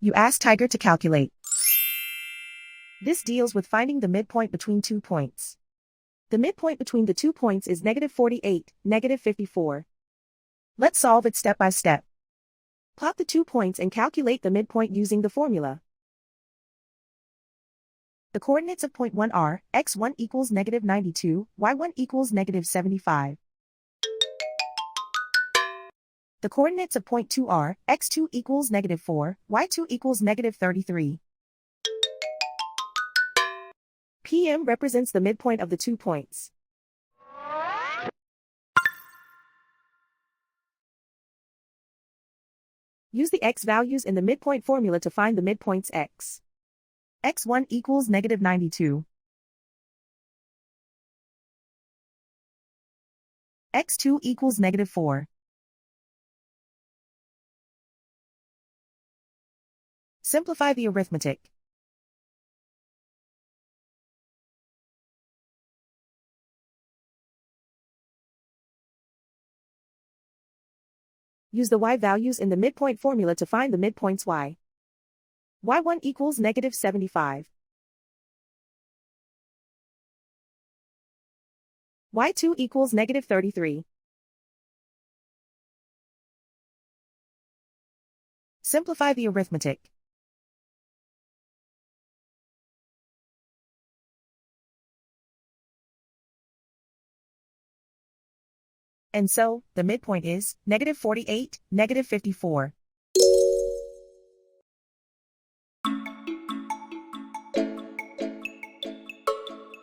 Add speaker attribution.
Speaker 1: You ask Tiger to calculate. This deals with finding the midpoint between 2 points. The midpoint between the 2 points is -48, -54. Let's solve it step by step. Plot the 2 points and calculate the midpoint using the formula. The coordinates of point 1 are, x1 equals -92, y1 equals -75. The coordinates of point 2 are, x2 equals -4, y2 equals -33. PM represents the midpoint of the 2 points. Use the x values in the midpoint formula to find the midpoints x. x1 equals -92. x2 equals -4. Simplify the arithmetic. Use the y values in the midpoint formula to find the midpoints y. y1 equals -75. y2 equals -33. Simplify the arithmetic. And so, the midpoint is -48, -54.